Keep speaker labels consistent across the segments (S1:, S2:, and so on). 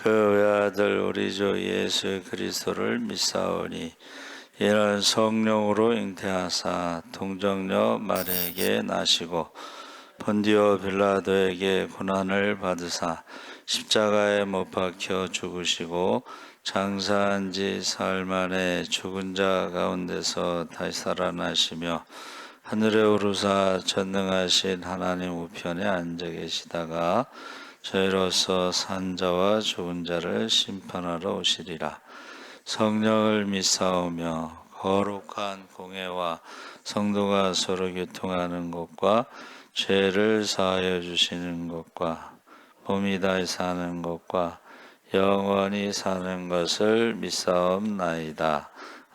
S1: 그 외아들 우리 주 예수 그리스도를 믿사오니 이는 성령으로 잉태하사 동정녀 마리아에게 나시고 본디오 빌라도에게 고난을 받으사 십자가에 못 박혀 죽으시고 장사한 지 사흘 만에 죽은 자 가운데서 다시 살아나시며 하늘에 오르사 전능하신 하나님 우편에 앉아 계시다가 저희로서 산 자와 죽은 자를 심판하러 오시리라. 성령을 믿사오며 거룩한 공회와 성도가 서로 교통하는 것과 죄를 사하여 주시는 것과 몸이 다시 사는 것과 영원히 사는 것을 믿사옵나이다.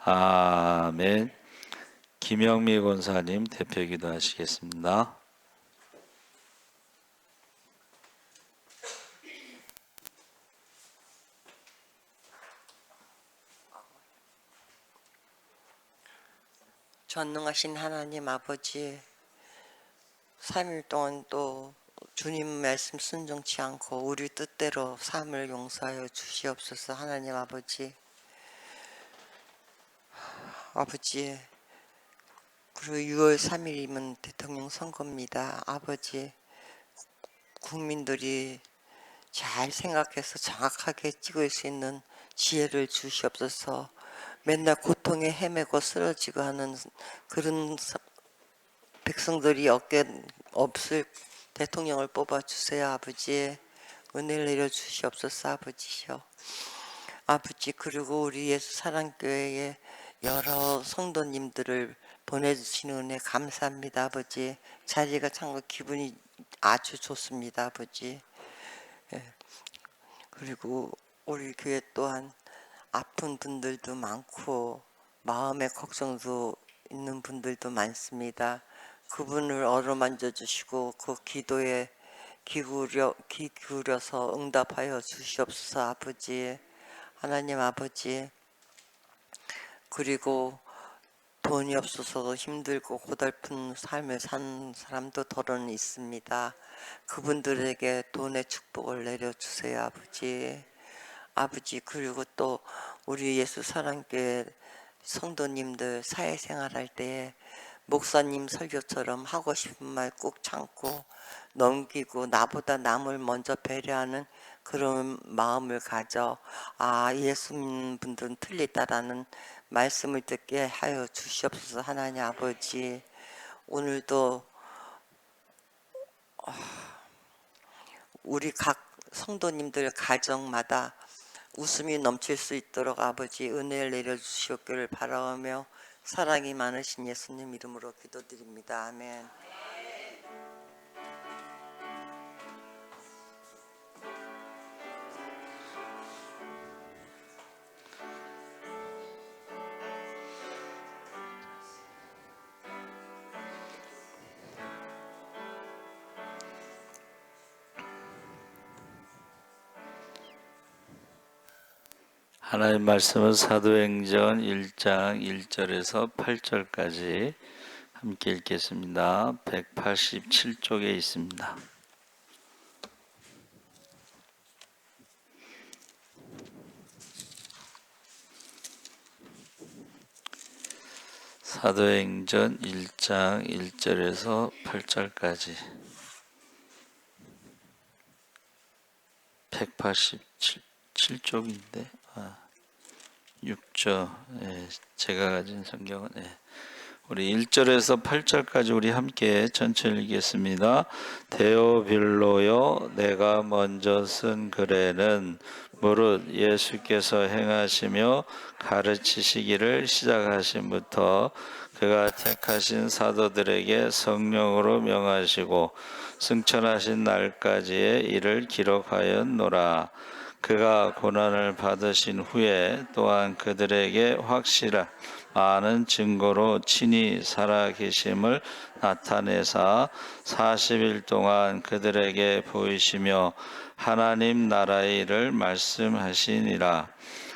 S1: 아멘. 김영미 권사님 대표기도 하시겠습니다.
S2: 전능하신 하나님 아버지, 3일 동안 또 주님 말씀 순종치 않고 우리 뜻대로 삶을 용서하여 주시옵소서. 하나님 아버지, 그리고 6월 3일이면 대통령 선거입니다. 아버지, 국민들이 잘 생각해서 정확하게 찍을 수 있는 지혜를 주시옵소서. 맨날 고통에 헤매고 쓰러지고 하는 그런 백성들이 없을 대통령을 뽑아주세요. 아버지, 은혜를 내려주시옵소서. 아버지시여. 아버지, 그리고 우리 예수 사랑교회에 여러 성도님들을 보내주시는 은혜 감사합니다. 아버지, 자리가 참 기분이 아주 좋습니다. 아버지. 그리고 우리 교회 또한 아픈 분들도 많고 마음의 걱정도 있는 분들도 많습니다. 그분을 어루만져 주시고 그 기도에 귀 기울여서 응답하여 주시옵소서. 아버지, 하나님 아버지, 그리고 돈이 없어서 힘들고 고달픈 삶을 산 사람도 더러는 있습니다. 그분들에게 돈의 축복을 내려주세요. 아버지. 아버지, 그리고 또 우리 예수 사랑교회 성도님들 사회생활할 때 목사님 설교처럼 하고 싶은 말 꾹 참고 넘기고 나보다 남을 먼저 배려하는 그런 마음을 가져 예수 믿는 분들은 틀리다라는 말씀을 듣게 하여 주시옵소서. 하나님 아버지, 오늘도 우리 각 성도님들 가정마다 웃음이 넘칠 수 있도록 아버지 은혜를 내려주시옵기를 바라오며 사랑이 많으신 예수님 이름으로 기도드립니다. 아멘.
S1: 하나님 말씀은 사도행전 1장 1절에서 8절까지 함께 읽겠습니다. 187쪽에 있습니다. 사도행전 1장 1절에서 8절까지 187쪽인데 6조. 제가 가진 성경은 우리 1절에서 8절까지 우리 함께 천천히 읽겠습니다. 데오빌로요, 내가 먼저 쓴 글에는 무릇 예수께서 행하시며 가르치시기를 시작하심부터 그가 택하신 사도들에게 성령으로 명하시고 승천하신 날까지의 일을 기록하였노라. 그가 고난을 받으신 후에 또한 그들에게 확실한 많은 증거로 친히 살아계심을 나타내사 40일 동안 그들에게 보이시며 하나님 나라의 일을 말씀하시니라.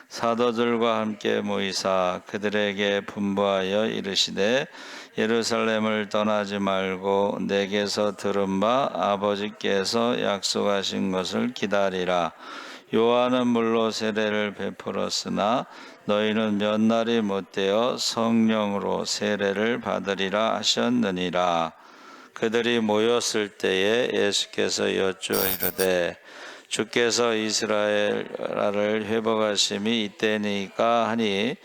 S1: 사도들과 함께 모이사 그들에게 분부하여 이르시되 예루살렘을 떠나지 말고 내게서 들은 바 아버지께서 약속하신 것을 기다리라. 요한은 물로 세례를 베풀었으나 너희는 몇 날이 못되어 성령으로 세례를 받으리라 하셨느니라. 그들이 모였을 때에 예수께서 여쭈어 이르되 주께서 이스라엘 나라를 회복하심이 이때니까 하니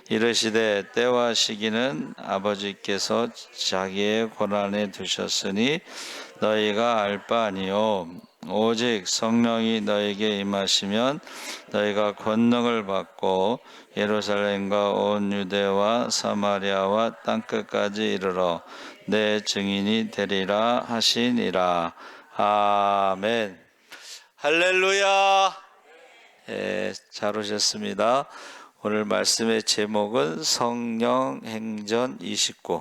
S1: 이르시되 때와 시기는 아버지께서 자기의 권한에 두셨으니 너희가 알 바 아니요 오직 성령이 너희에게 임하시면 너희가 권능을 받고 예루살렘과 온 유대와 사마리아와 땅끝까지 이르러 내 증인이 되리라 하시니라. 아멘. 할렐루야. 예, 잘 오셨습니다. 오늘 말씀의 제목은 성령 행전 29.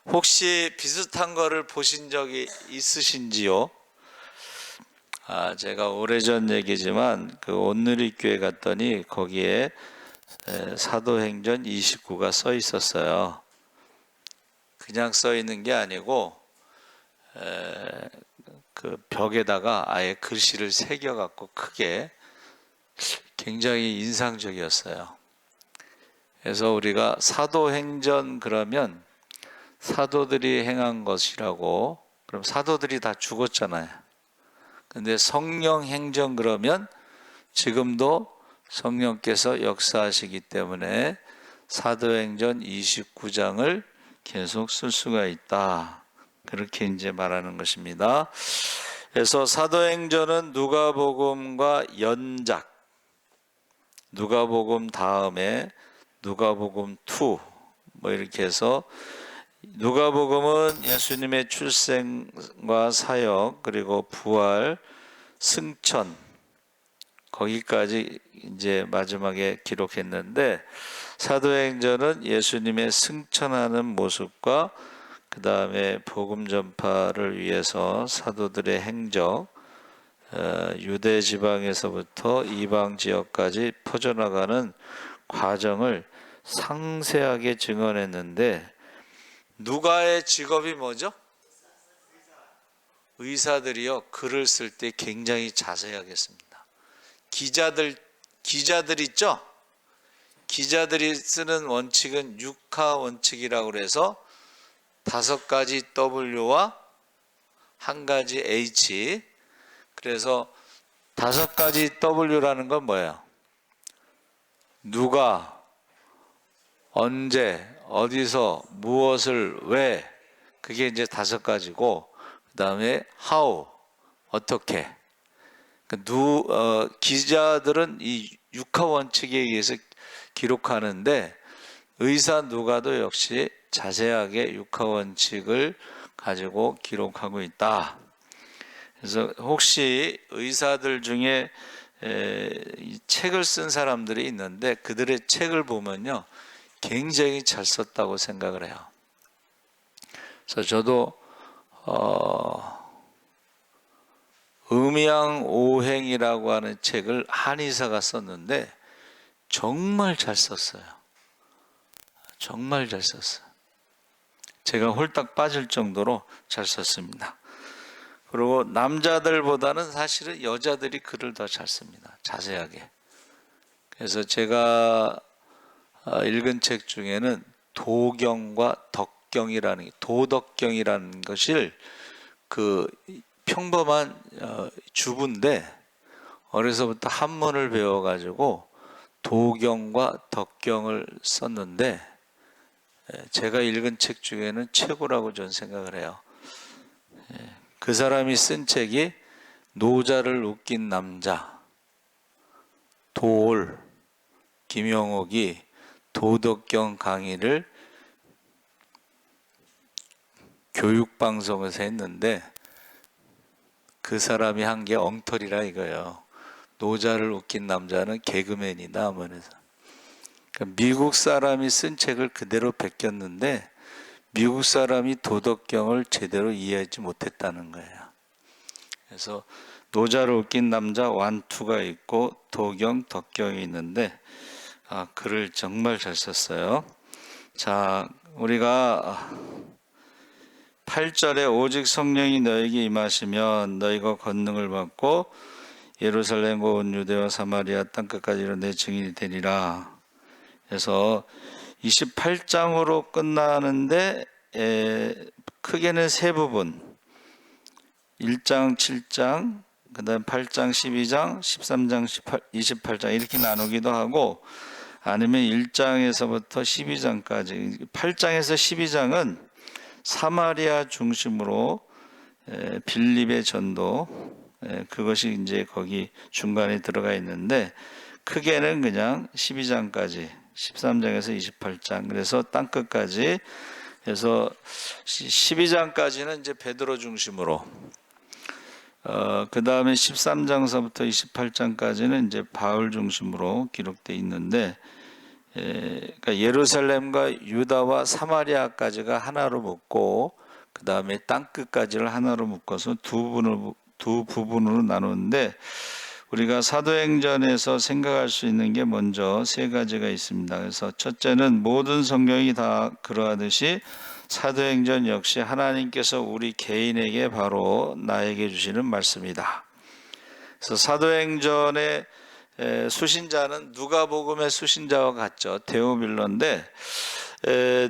S1: 혹시 비슷한 거를 보신 적이 있으신지요? 제가 오래전 얘기지만 그 온누리교회 갔더니 거기에 사도행전 29가 써 있었어요. 그냥 써 있는 게 아니고 그 벽에다가 아예 글씨를 새겨 갖고 크게, 굉장히 인상적이었어요. 그래서 우리가 사도행전 그러면 사도들이 행한 것이라고, 그럼 사도들이 다 죽었잖아요. 근데 성령 행전 그러면 지금도 성령께서 역사하시기 때문에 사도행전 29장을 계속 쓸 수가 있다. 그렇게 이제 말하는 것입니다. 그래서 사도행전은 누가복음과 연작, 누가복음 다음에 누가복음 2 뭐 이렇게 해서, 누가복음은 예수님의 출생과 사역 그리고 부활, 승천, 거기까지 이제 마지막에 기록했는데, 사도행전은 예수님의 승천하는 모습과 그 다음에 복음 전파를 위해서 사도들의 행적, 유대 지방에서부터 이방 지역까지 퍼져나가는 과정을 상세하게 증언했는데, 누가의 직업이 뭐죠? 의사들이요. 글을 쓸 때 굉장히 자세하게 씁니다. 기자들 있죠? 기자들이 쓰는 원칙은 6하 원칙이라고 그래서 5가지 W와 1가지 H. 그래서 5가지 W라는 건 뭐예요? 누가, 언제, 어디서, 무엇을, 왜, 그게 이제 5가지고, 그 다음에 how, 어떻게. 기자들은 이 6하 원칙에 의해서 기록하는데, 의사 누가도 역시 자세하게 6하 원칙을 가지고 기록하고 있다. 그래서 혹시 의사들 중에 이 책을 쓴 사람들이 있는데, 그들의 책을 보면요 굉장히 잘 썼다고 생각을 해요. 그래서 저도 음양오행이라고 하는 책을 한의사가 썼는데 정말 잘 썼어요. 정말 잘 썼어요. 제가 홀딱 빠질 정도로 잘 썼습니다. 그리고 남자들보다는 사실은 여자들이 글을 더 잘 씁니다. 자세하게. 그래서 제가 읽은 책 중에는 도경과 덕경이라는, 도덕경이라는 것을 그 평범한 주부인데 어려서부터 한문을 배워가지고 도경과 덕경을 썼는데, 제가 읽은 책 중에는 최고라고 저는 생각을 해요. 그 사람이 쓴 책이 노자를 웃긴 남자, 도올, 김영옥이 도덕경 강의를 교육방송에서 했는데 그 사람이 한 게 엉터리라 이거예요. 노자를 웃긴 남자는 개그맨이다. 그래서 미국 사람이 쓴 책을 그대로 베꼈는데 미국 사람이 도덕경을 제대로 이해하지 못했다는 거예요. 그래서 노자를 웃긴 남자 1, 2가 있고 도경, 덕경이 있는데 글을 정말 잘 썼어요. 자, 우리가 8절에 오직 성령이 너에게 임하시면 너희가 권능을 받고 예루살렘과 온 유대와 사마리아 땅끝까지로 내 증인이 되리라. 그래서 28장으로 끝나는데 크게는 세 부분, 1장, 7장, 그 다음 8장, 12장, 13장, 28장 이렇게 나누기도 하고, 아니면 1장에서부터 12장까지, 8장에서 12장은 사마리아 중심으로 빌립의 전도, 그것이 이제 거기 중간에 들어가 있는데, 크게는 그냥 12장까지, 13장에서 28장, 그래서 땅끝까지 해서 12장까지는 이제 베드로 중심으로, 그 다음에 13장서부터 28장까지는 이제 바울 중심으로 기록되어 있는데, 그러니까 예루살렘과 유다와 사마리아까지가 하나로 묶고, 그 다음에 땅끝까지를 하나로 묶어서 두 부분으로 나누는데, 우리가 사도행전에서 생각할 수 있는 게 먼저 세 가지가 있습니다. 그래서 첫째는 모든 성경이 다 그러하듯이 사도행전 역시 하나님께서 우리 개인에게 바로 나에게 주시는 말씀이다. 그래서 사도행전의 수신자는 누가복음의 수신자와 같죠. 데오빌로인데,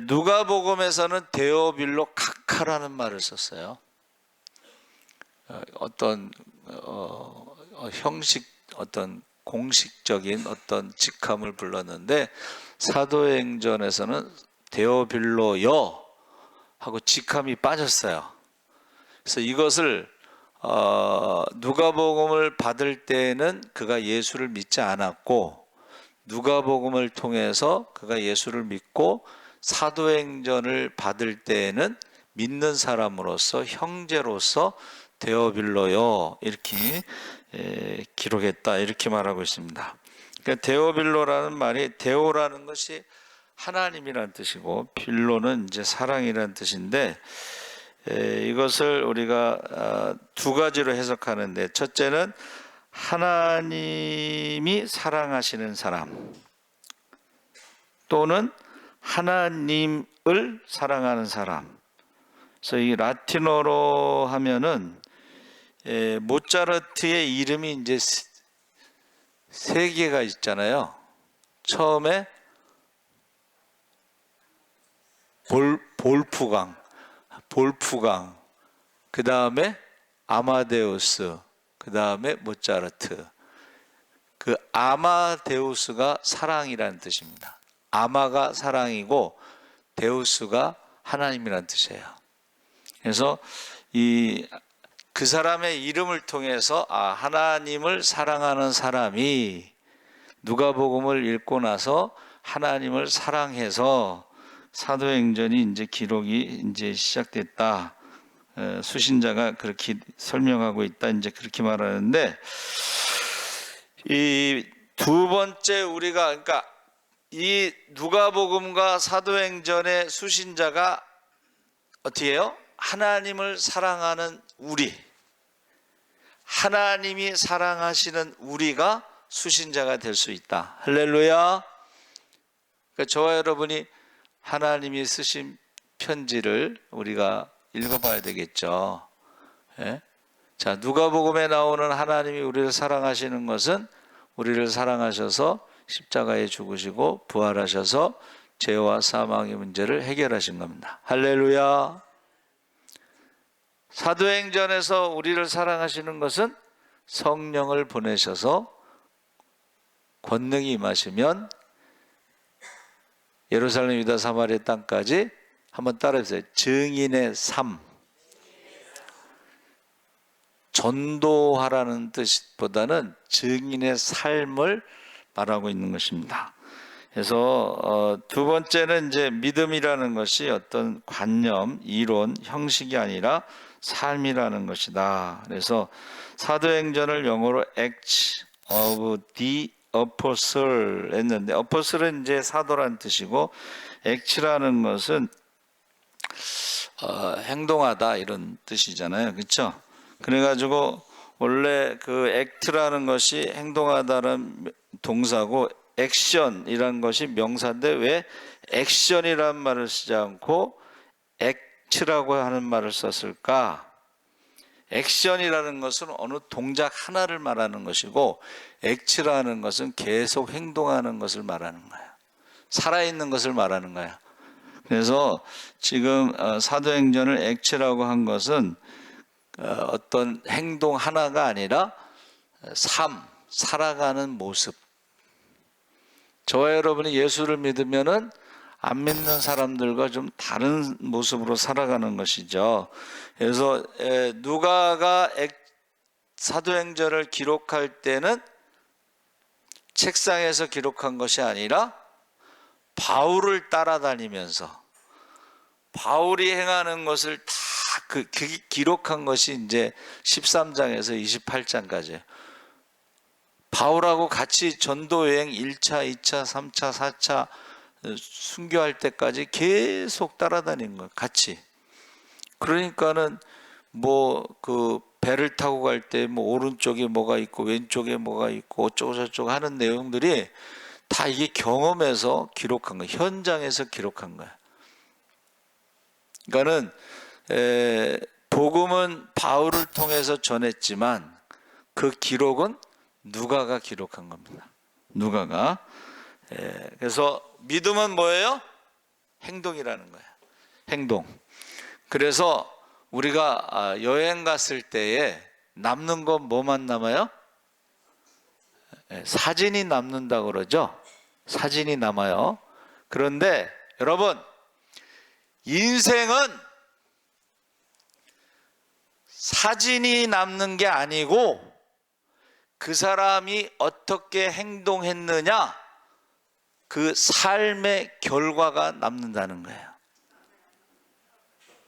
S1: 누가복음에서는 데오빌로 카카라는 말을 썼어요. 어떤 형식, 어떤 공식적인 어떤 직함을 불렀는데, 사도행전에서는 데오빌로여 하고 직함이 빠졌어요. 그래서 이것을 누가복음을 받을 때는 그가 예수를 믿지 않았고, 누가복음을 통해서 그가 예수를 믿고 사도행전을 받을 때에는 믿는 사람으로서, 형제로서 데오빌로요 이렇게 기록했다, 이렇게 말하고 있습니다. 그러니까 데오빌로라는 말이, 데오라는 것이 하나님이라는 뜻이고 빌로는 이제 사랑이라는 뜻인데, 이것을 우리가 두 가지로 해석하는데, 첫째는 하나님이 사랑하시는 사람, 또는 하나님을 사랑하는 사람. 그래서 이 라틴어로 하면은 모차르트의 이름이 이제 세 개가 있잖아요. 처음에 볼프강, 그 다음에 아마데우스, 그 다음에 모차르트. 그 아마데우스가 사랑이라는 뜻입니다. 아마가 사랑이고 데우스가 하나님이라는 뜻이에요. 그래서 그 사람의 이름을 통해서 하나님을 사랑하는 사람이 누가복음을 읽고 나서 하나님을 사랑해서 사도행전이 이제 기록이 이제 시작됐다. 수신자가 그렇게 설명하고 있다. 이제 그렇게 말하는데, 이 두 번째 우리가, 그러니까 이 누가복음과 사도행전의 수신자가 어떻게 해요? 하나님을 사랑하는 우리, 하나님이 사랑하시는 우리가 수신자가 될 수 있다. 할렐루야. 그러니까 저와 여러분이 하나님이 쓰신 편지를 우리가 읽어봐야 되겠죠. 예? 자, 누가복음에 나오는 하나님이 우리를 사랑하시는 것은 우리를 사랑하셔서 십자가에 죽으시고 부활하셔서 죄와 사망의 문제를 해결하신 겁니다. 할렐루야. 사도행전에서 우리를 사랑하시는 것은 성령을 보내셔서 권능이 임하시면 예루살렘, 유다, 사마리아 땅까지, 한번 따라해보세요. 증인의 삶. 전도하라는 뜻보다는 증인의 삶을 말하고 있는 것입니다. 그래서 두 번째는 이제 믿음이라는 것이 어떤 관념, 이론, 형식이 아니라 삶이라는 것이다. 그래서 사도행전을 영어로 Acts of the Apostle 했는데, Apostle은 이제 사도라는 뜻이고, Acts라는 것은 행동하다 이런 뜻이잖아요. 그렇죠? 그래가지고 원래 그 act라는 것이 행동하다는 동사고, 액션이라는 것이 명사인데 왜 액션이라는 말을 쓰지 않고 액트라고 하는 말을 썼을까? 액션이라는 것은 어느 동작 하나를 말하는 것이고, 액츠라는 것은 계속 행동하는 것을 말하는 거예요. 살아있는 것을 말하는 거예요. 그래서 지금 사도행전을 액츠라고 한 것은 어떤 행동 하나가 아니라 살아가는 모습. 저와 여러분이 예수를 믿으면은 안 믿는 사람들과 좀 다른 모습으로 살아가는 것이죠. 그래서 누가가 사도행전을 기록할 때는 책상에서 기록한 것이 아니라 바울을 따라다니면서 바울이 행하는 것을 다 기록한 것이 이제 13장에서 28장까지예요. 바울하고 같이 전도여행 1차, 2차, 3차, 4차 순교할 때까지 계속 따라다니는 거예요. 같이. 그러니까는 뭐 그 배를 타고 갈 때 뭐 오른쪽에 뭐가 있고 왼쪽에 뭐가 있고 어쩌고 저쩌고 하는 내용들이 다 이게 경험에서 기록한 거예요. 현장에서 기록한 거예요. 그러니까는 복음은 바울을 통해서 전했지만 그 기록은 누가가 기록한 겁니다. 누가가. 그래서 믿음은 뭐예요? 행동이라는 거예요. 행동. 그래서 우리가 여행 갔을 때에 남는 건 뭐만 남아요? 사진이 남는다고 그러죠. 사진이 남아요. 그런데 여러분, 인생은 사진이 남는 게 아니고 그 사람이 어떻게 행동했느냐, 그 삶의 결과가 남는다는 거예요.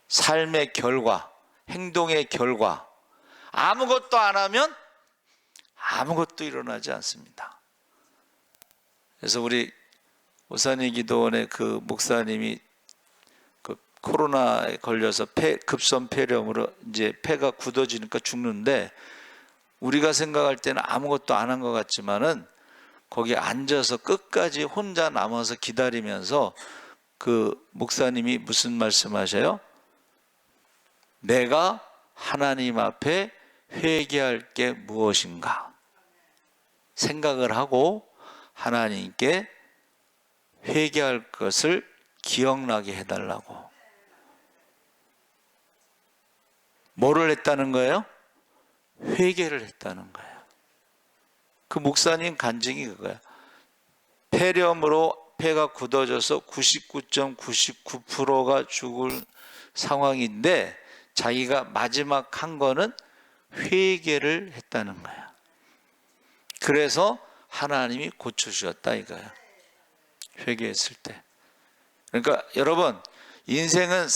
S1: 삶의 결과, 행동의 결과. 아무것도 안 하면 아무것도 일어나지 않습니다. 그래서 우리 오산이 기도원의 그 목사님이 그 코로나에 걸려서 급성 폐렴으로 이제 폐가 굳어지니까 죽는데, 우리가 생각할 때는 아무것도 안 한 것 같지만은 거기 앉아서 끝까지 혼자 남아서 기다리면서 그 목사님이 무슨 말씀하셔요? 내가 하나님 앞에 회개할 게 무엇인가 생각을 하고 하나님께 회개할 것을 기억나게 해달라고. 뭐를 했다는 거예요? 회개를 했다는 거예요. 그 목사님 간증이 그거야. 폐렴으로 폐가 굳어져서 99.99%가 죽을 상황인데 자기가 마지막 한 거는 회개를 했다는 거야. 그래서 하나님이 고쳐주셨다 이거야. 회개했을 때. 그러니까 여러분, 인생은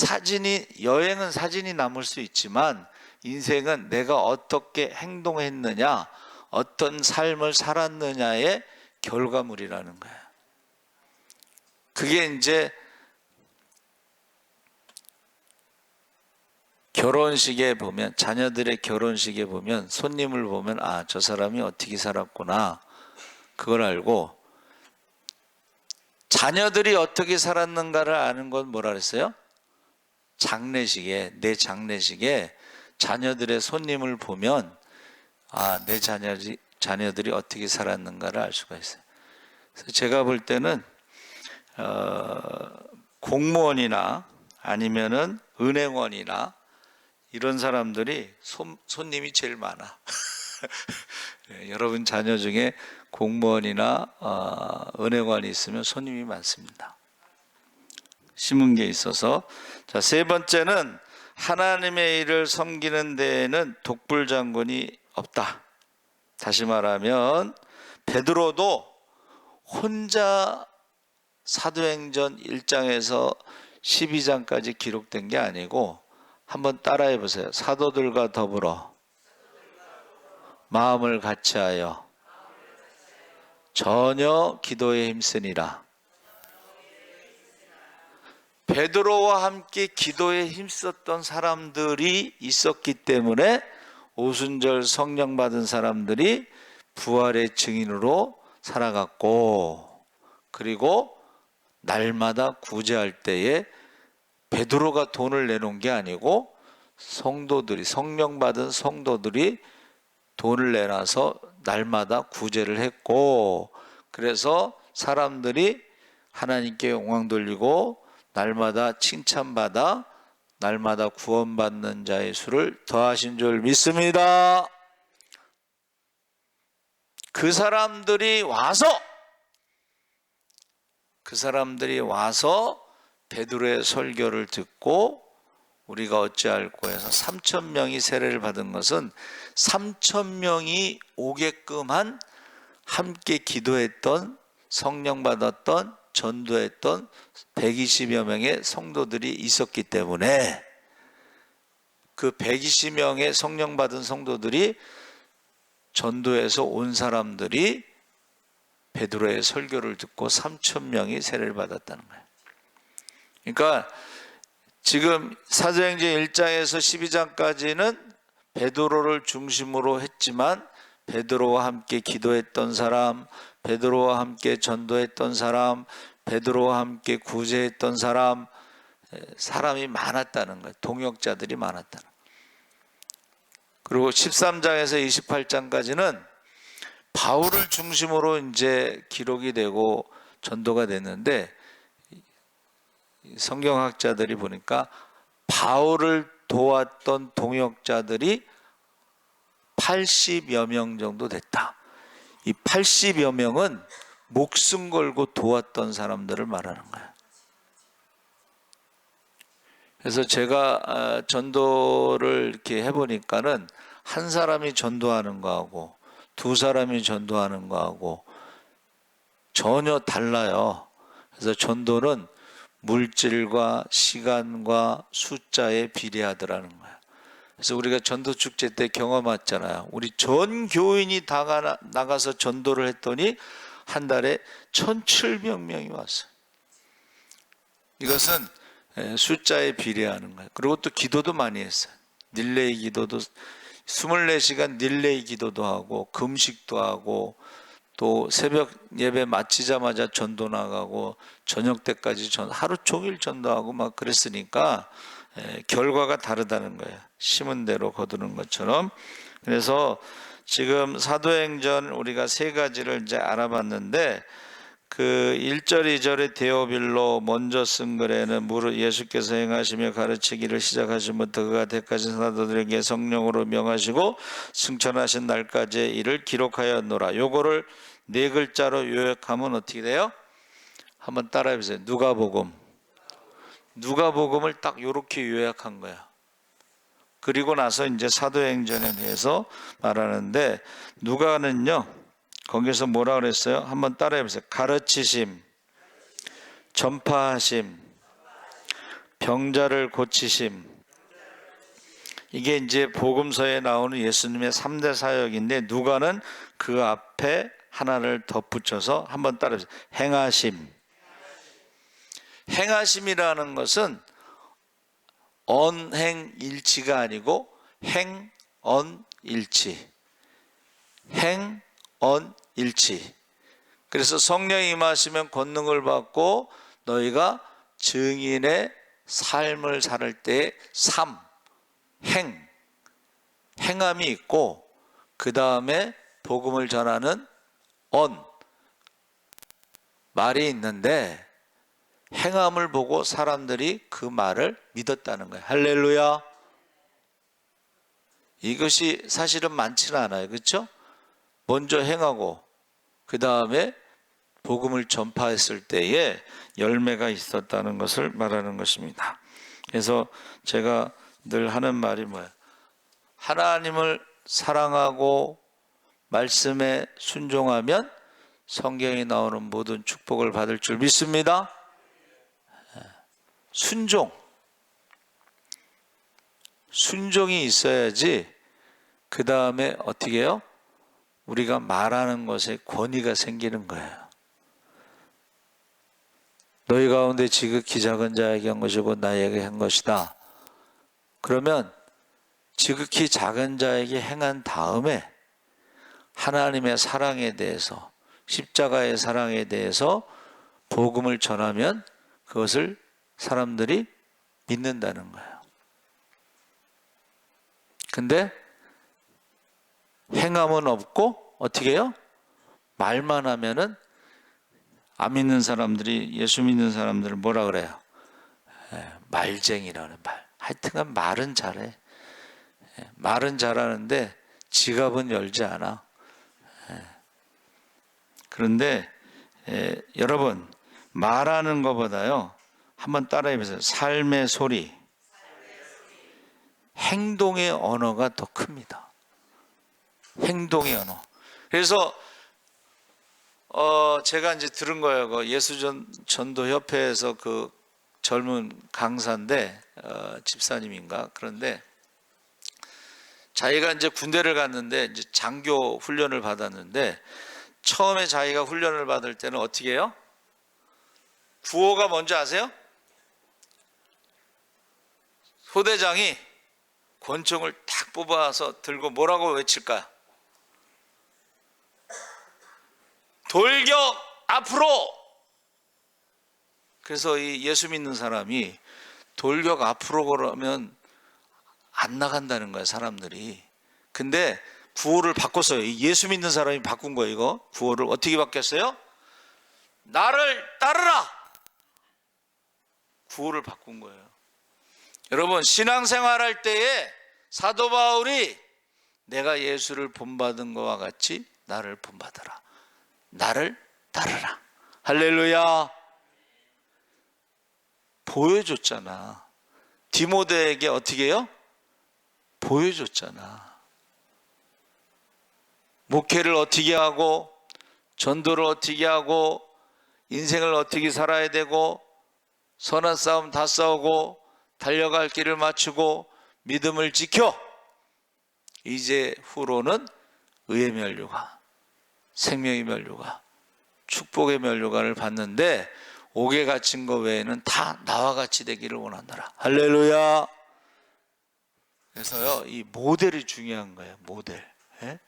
S1: 여행은 사진이 남을 수 있지만 인생은 내가 어떻게 행동했느냐, 어떤 삶을 살았느냐의 결과물이라는 거예요. 그게 이제 결혼식에 보면, 자녀들의 결혼식에 보면 손님을 보면 저 사람이 어떻게 살았구나, 그걸 알고, 자녀들이 어떻게 살았는가를 아는 건 뭐라 그랬어요? 내 장례식에 자녀들의 손님을 보면 내 자녀들이 어떻게 살았는가를 알 수가 있어요. 그래서 제가 볼 때는 공무원이나 아니면은 은행원이나 이런 사람들이 손님이 제일 많아. 여러분 자녀 중에 공무원이나 은행원이 있으면 손님이 많습니다. 심은 게 있어서. 자, 세 번째는 하나님의 일을 섬기는 데에는 독불장군이 없다. 다시 말하면 베드로도 혼자 사도행전 1장에서 12장까지 기록된 게 아니고, 한번 따라해 보세요. 사도들과 더불어 마음을 같이하여 전혀 기도에 힘쓰니라. 베드로와 함께 기도에 힘썼던 사람들이 있었기 때문에 오순절 성령 받은 사람들이 부활의 증인으로 살아갔고, 그리고 날마다 구제할 때에 베드로가 돈을 내놓은 게 아니고 성도들이, 성령 받은 성도들이 돈을 내놔서 날마다 구제를 했고, 그래서 사람들이 하나님께 영광 돌리고 날마다 칭찬받아 날마다 구원받는 자의 수를 더하신 줄 믿습니다. 그 사람들이 와서 베드로의 설교를 듣고 우리가 어찌할꼬 해서 3,000명이 세례를 받은 것은 3,000명이 오게끔 한, 함께 기도했던, 성령 받았던, 전도했던 120여 명의 성도들이 있었기 때문에 그 120명의 성령 받은 성도들이, 전도에서 온 사람들이 베드로의 설교를 듣고 3,000명이 세례를 받았다는 거예요. 그러니까 지금 사도행전 1장에서 12장까지는 베드로를 중심으로 했지만, 베드로와 함께 기도했던 사람, 베드로와 함께 전도했던 사람, 베드로와 함께 구제했던 사람, 사람이 많았다는 거예요. 동역자들이 많았다는 거예요. 그리고 13장에서 28장까지는 바울을 중심으로 이제 기록이 되고 전도가 됐는데, 성경학자들이 보니까 바울을 도왔던 동역자들이 80여 명 정도 됐다. 이 80여 명은 목숨 걸고 도왔던 사람들을 말하는 거예요. 그래서 제가 전도를 이렇게 해보니까는 한 사람이 전도하는 거하고 두 사람이 전도하는 거하고 전혀 달라요. 그래서 전도는 물질과 시간과 숫자에 비례하더라는 거예요. 그래서 우리가 전도 축제 때 경험했잖아요. 우리 전 교인이 다 나가서 전도를 했더니 한 달에 1,700명이 왔어요. 이것은 숫자에 비례하는 거예요. 그리고 또 기도도 많이 했어요. 릴레이 기도도 24시간 릴레이 기도도 하고 금식도 하고 또 새벽 예배 마치자마자 전도 나가고 저녁 때까지 하루 종일 전도하고 막 그랬으니까 결과가 다르다는 거예요. 심은 대로 거두는 것처럼. 그래서 지금 사도행전 우리가 세 가지를 이제 알아봤는데, 그 1절 2절의 데오빌로 먼저 쓴 글에는 무릇 예수께서 행하시며 가르치기를 시작하신부터 그가 대까지 사도들에게 성령으로 명하시고 승천하신 날까지의 일을 기록하였노라. 요거를 네 글자로 요약하면 어떻게 돼요? 한번 따라해 보세요. 누가복음을 딱 요렇게 요약한 거야. 그리고 나서 이제 사도행전에 대해서 말하는데, 누가는요 거기서 뭐라 그랬어요? 한번 따라해 보세요. 가르치심, 전파하심, 병자를 고치심. 이게 이제 복음서에 나오는 예수님의 3대 사역인데, 누가는 그 앞에 하나를 덧붙여서 한번 따라해 보세요. 행하심. 행하심이라는 것은 언행일치가 아니고 행언일치. 행언일치. 그래서 성령이 임하시면 권능을 받고 너희가 증인의 삶을 살 때 행함이 있고, 그 다음에 복음을 전하는 말이 있는데, 행함을 보고 사람들이 그 말을 믿었다는 거예요. 할렐루야. 이것이 사실은 많지는 않아요. 그렇죠? 먼저 행하고 그 다음에 복음을 전파했을 때에 열매가 있었다는 것을 말하는 것입니다. 그래서 제가 늘 하는 말이 뭐예요? 하나님을 사랑하고 말씀에 순종하면 성경에 나오는 모든 축복을 받을 줄 믿습니다. 순종이 있어야지 그 다음에 어떻게 해요? 우리가 말하는 것에 권위가 생기는 거예요. 너희 가운데 지극히 작은 자에게 한 것이고 나에게 한 것이다. 그러면 지극히 작은 자에게 행한 다음에 하나님의 사랑에 대해서, 십자가의 사랑에 대해서 복음을 전하면 그것을 사람들이 믿는다는 거예요. 근데 행함은 없고 어떻게 해요? 말만 하면은 안 믿는 사람들이, 예수 믿는 사람들을 뭐라 그래요? 말쟁이라는 말. 하여튼간 말은 잘해. 말은 잘하는데 지갑은 열지 않아. 그런데 여러분, 말하는 것보다요, 한번 따라해 보세요. 삶의 소리, 행동의 언어가 더 큽니다. 행동의 언어. 그래서 제가 이제 들은 거예요. 그 예수전도협회에서 그 젊은 강사인데 집사님인가. 그런데 자기가 이제 군대를 갔는데 이제 장교 훈련을 받았는데, 처음에 자기가 훈련을 받을 때는 어떻게 해요? 구호가 뭔지 아세요? 소대장이 권총을 탁 뽑아서 들고 뭐라고 외칠까요? 돌격 앞으로! 그래서 이 예수 믿는 사람이 돌격 앞으로 그러면 안 나간다는 거야, 사람들이. 근데 구호를 바꿨어요. 예수 믿는 사람이 바꾼 거예요. 이거 구호를 어떻게 바뀌었어요? 나를 따르라! 구호를 바꾼 거예요. 여러분, 신앙생활 할 때에 사도 바울이 내가 예수를 본받은 것과 같이 나를 본받아라, 나를 따르라. 할렐루야. 보여줬잖아. 디모데에게 어떻게 해요? 보여줬잖아. 목회를 어떻게 하고, 전도를 어떻게 하고, 인생을 어떻게 살아야 되고, 선한 싸움 다 싸우고, 달려갈 길을 맞추고, 믿음을 지켜. 이제 후로는 의의 면류관, 생명의 면류관, 축복의 면류관을 받는데, 옥에 갇힌 것 외에는 다 나와 같이 되기를 원한다라. 할렐루야. 그래서요, 이 모델이 중요한 거예요. 모델. 예?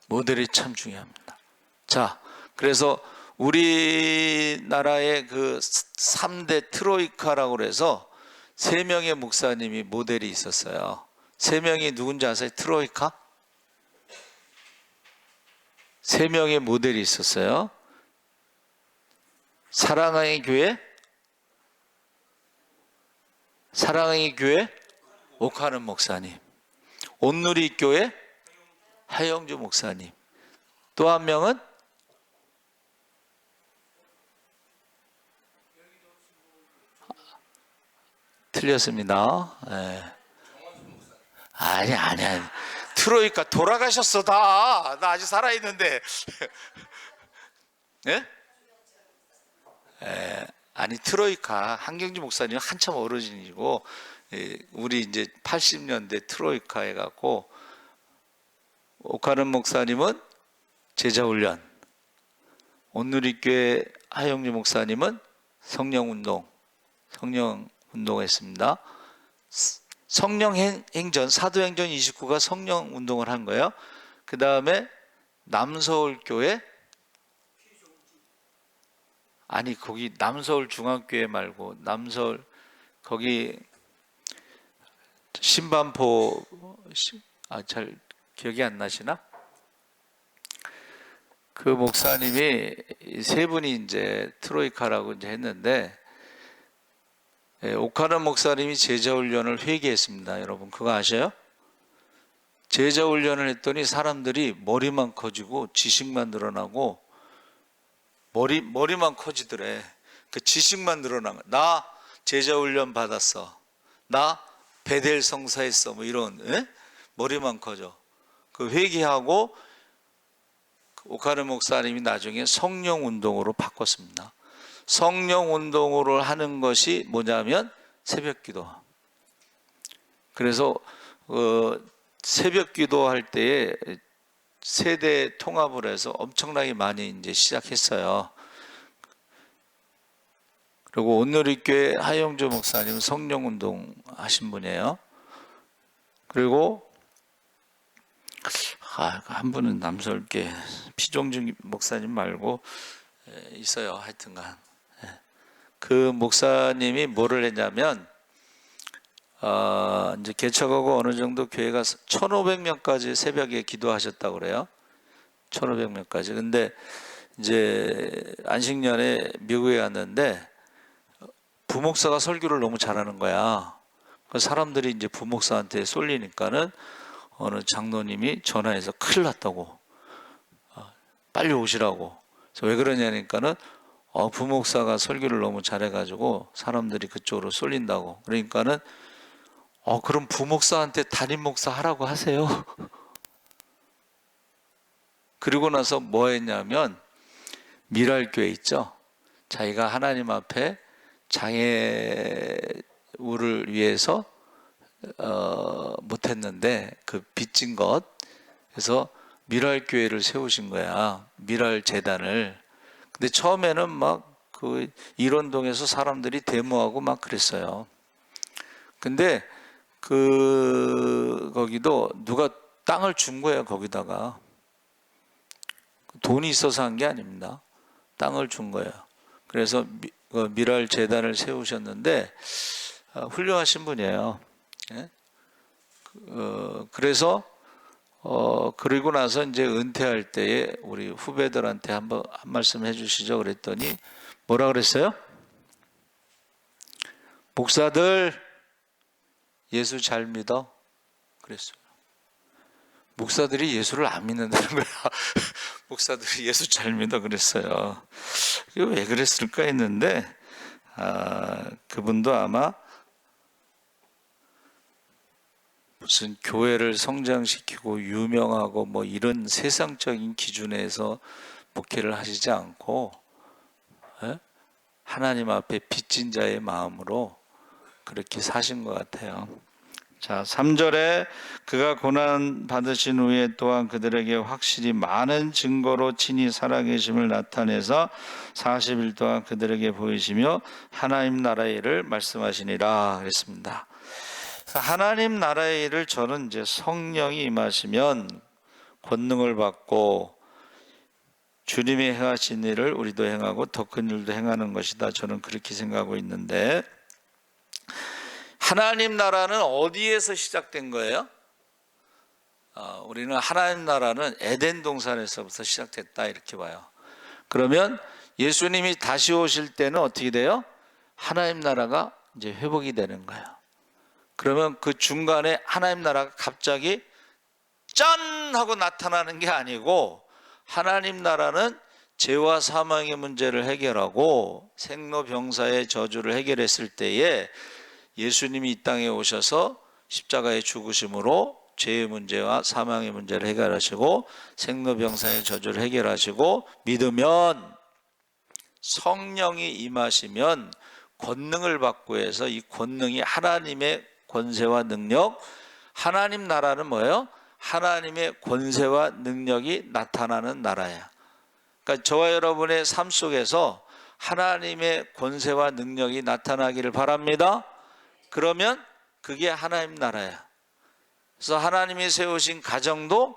S1: 모델이 참 중요합니다. 자, 그래서 우리나라의 그 3대 트로이카라고 그래서 3명의 목사님이 모델이 있었어요. 3명이 누군지 아세요? 트로이카? 3명의 모델이 있었어요. 사랑의 교회, 옥하는 목사님, 온누리 교회 하영주 목사님, 또 한 명은 틀렸습니다. 아니. 트로이카 돌아가셨어 다. 나 아직 살아있는데. 예? 아니, 트로이카 한경주 목사님 한참 어르신이고, 우리 이제 80년대 트로이카 해갖고, 옥하는 목사님은 제자훈련, 온누리교회 하영주 목사님은 성령운동 했습니다. 성령행전, 사도행전 29가 성령운동을 한 거예요. 그 다음에 남서울교회, 아니 거기 남서울 중앙교회 말고 남서울 거기 신반포, 잘 기억이 안 나시나? 그 목사님이 3분이 이제 트로이카라고 이제 했는데, 옥하는 목사님이 제자훈련을 회개했습니다. 여러분 그거 아셔요? 제자훈련을 했더니 사람들이 머리만 커지고 지식만 늘어나고, 머리만 커지더래. 그 지식만 늘어난 거야. 나 제자훈련 받았어, 나 베델 성사했어, 뭐 이런, 머리만 커져. 그 회개하고 옥하는 목사님이 나중에 성령운동으로 바꿨습니다. 성령운동으로 하는 것이 뭐냐면 새벽기도. 그래서 새벽기도 할 때에 세대 통합을 해서 엄청나게 많이 이제 시작했어요. 그리고 온누리교회 하영주 목사님은 성령운동 하신 분이에요. 그리고 한 분은 남서울교회 피종준 목사님 말고 있어요. 하여튼간 그 목사님이 뭐를 했냐면 이제 개척하고 어느 정도 교회가 1,500명까지 새벽에 기도하셨다고 그래요. 1,500명까지. 근데 이제 안식년에 미국에 갔는데 부목사가 설교를 너무 잘하는 거야. 그래서 사람들이 이제 부목사한테 쏠리니까는 어느 장로님이 전화해서 큰일 났다고, 빨리 오시라고. 그래서 왜 그러냐니까는 부목사가 설교를 너무 잘해가지고 사람들이 그쪽으로 쏠린다고. 그러니까는 그럼 부목사한테 담임 목사 하라고 하세요. 그리고 나서 뭐 했냐면 미랄교회 있죠. 자기가 하나님 앞에 장애우를 위해서 못했는데 그 빚진 것, 그래서 미랄교회를 세우신 거야. 미랄재단을. 근데 처음에는 막 그 일원동에서 사람들이 데모하고 막 그랬어요. 근데 거기도 누가 땅을 준 거예요. 거기다가 돈이 있어서 한 게 아닙니다. 땅을 준 거예요. 그래서 미랄 재단을 세우셨는데 훌륭하신 분이에요. 예? 그래서 그리고 나서 이제 은퇴할 때에 우리 후배들한테 한 말씀 해주시죠. 그랬더니 뭐라 그랬어요? 목사들 예수 잘 믿어? 그랬어요. 목사들이 예수를 안 믿는다는 거야. 목사들이 예수 잘 믿어 그랬어요. 왜 그랬을까 했는데 그분도 아마 무슨 교회를 성장시키고 유명하고 뭐 이런 세상적인 기준에서 목회를 하시지 않고 하나님 앞에 빚진 자의 마음으로 그렇게 사신 것 같아요. 자, 3절에 그가 고난 받으신 후에 또한 그들에게 확실히 많은 증거로 친히 살아계심을 나타내서 40일 동안 그들에게 보이시며 하나님 나라의 일을 말씀하시니라 그랬습니다. 하나님 나라의 일을 저는 이제 성령이 임하시면 권능을 받고 주님이 행하신 일을 우리도 행하고 더 큰 일도 행하는 것이다. 저는 그렇게 생각하고 있는데, 하나님 나라는 어디에서 시작된 거예요? 우리는 하나님 나라는 에덴 동산에서부터 시작됐다 이렇게 봐요. 그러면 예수님이 다시 오실 때는 어떻게 돼요? 하나님 나라가 이제 회복이 되는 거예요. 그러면 그 중간에 하나님 나라가 갑자기 짠 하고 나타나는 게 아니고, 하나님 나라는 죄와 사망의 문제를 해결하고 생로병사의 저주를 해결했을 때에 예수님이 이 땅에 오셔서 십자가의 죽으심으로 죄의 문제와 사망의 문제를 해결하시고 생로병사의 저주를 해결하시고 믿으면, 성령이 임하시면 권능을 받고 해서 이 권능이 하나님의 권세와 능력, 하나님 나라는 뭐예요? 하나님의 권세와 능력이 나타나는 나라야. 그러니까 저와 여러분의 삶 속에서 하나님의 권세와 능력이 나타나기를 바랍니다. 그러면 그게 하나님 나라야. 그래서 하나님이 세우신 가정도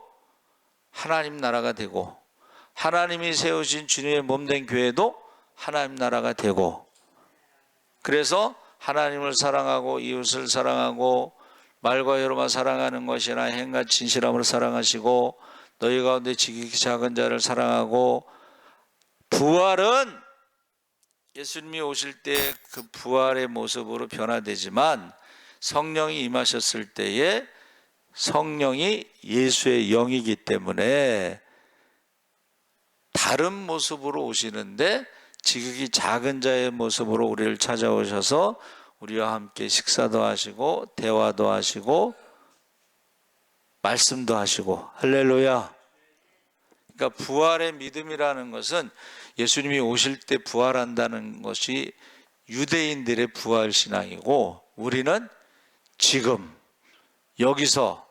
S1: 하나님 나라가 되고, 하나님이 세우신 주님의 몸된 교회도 하나님 나라가 되고, 그래서 하나님을 사랑하고 이웃을 사랑하고 말과 혀로만 사랑하는 것이나 행과 진실함으로 사랑하시고 너희 가운데 지극히 작은 자를 사랑하고, 부활은 예수님이 오실 때 그 부활의 모습으로 변화되지만 성령이 임하셨을 때에 성령이 예수의 영이기 때문에 다른 모습으로 오시는데 지극히 작은 자의 모습으로 우리를 찾아오셔서 우리와 함께 식사도 하시고 대화도 하시고 말씀도 하시고. 할렐루야. 그러니까 부활의 믿음이라는 것은 예수님이 오실 때 부활한다는 것이 유대인들의 부활 신앙이고, 우리는 지금 여기서